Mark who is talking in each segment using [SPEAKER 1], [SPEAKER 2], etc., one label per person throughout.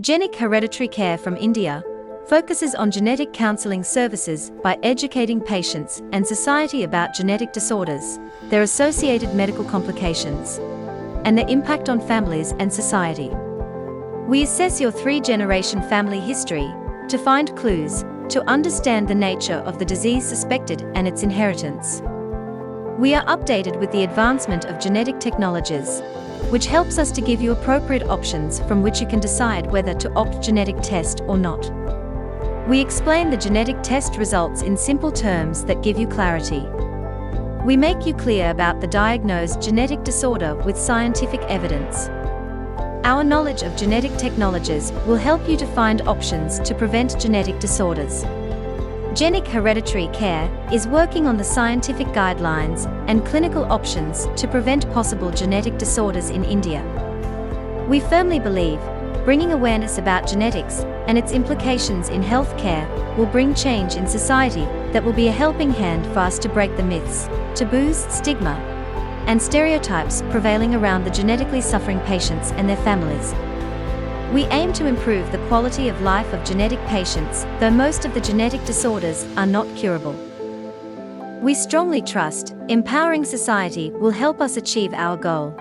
[SPEAKER 1] Genic Hereditary Care from India focuses on genetic counseling services by educating patients and society about genetic disorders, their associated medical complications, and their impact on families and society. We assess your 3-generation family history to find clues to understand the nature of the disease suspected and its inheritance. We are updated with the advancement of genetic technologies, which helps us to give you appropriate options from which you can decide whether to opt genetic test or not. We explain the genetic test results in simple terms that give you clarity. We make you clear about the diagnosed genetic disorder with scientific evidence. Our knowledge of genetic technologies will help you to find options to prevent genetic disorders. Genic Hereditary Care is working on the scientific guidelines and clinical options to prevent possible genetic disorders in India. We firmly believe bringing awareness about genetics and its implications in healthcare will bring change in society that will be a helping hand for us to break the myths, taboos, stigma, and stereotypes prevailing around the genetically suffering patients and their families. We aim to improve the quality of life of genetic patients, though most of the genetic disorders are not curable. We strongly trust empowering society will help us achieve our goal.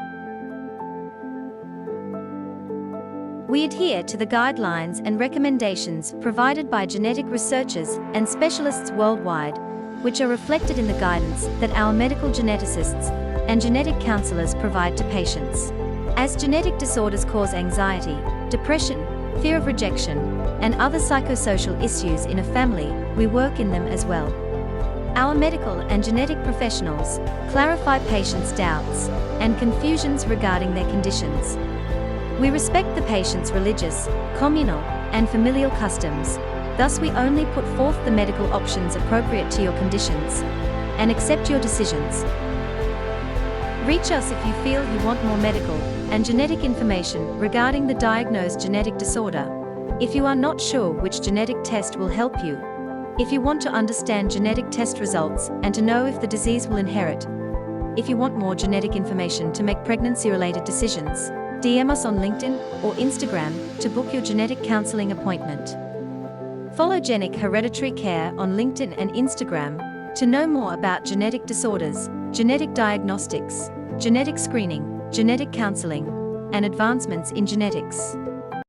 [SPEAKER 1] We adhere to the guidelines and recommendations provided by genetic researchers and specialists worldwide, which are reflected in the guidance that our medical geneticists and genetic counselors provide to patients. As genetic disorders cause anxiety, depression, fear of rejection, and other psychosocial issues in a family, we work in them as well. Our medical and genetic professionals clarify patients' doubts and confusions regarding their conditions. We respect the patient's religious, communal, and familial customs, thus we only put forth the medical options appropriate to your conditions and accept your decisions. Reach us if you feel you want more medical and genetic information regarding the diagnosed genetic disorder, if you are not sure which genetic test will help you, if you want to understand genetic test results and to know if the disease will inherit, if you want more genetic information to make pregnancy-related decisions, DM us on LinkedIn or Instagram to book your genetic counseling appointment. Follow Genic Hereditary Care on LinkedIn and Instagram to know more about genetic disorders, genetic diagnostics, genetic screening, genetic counseling, and advancements in genetics.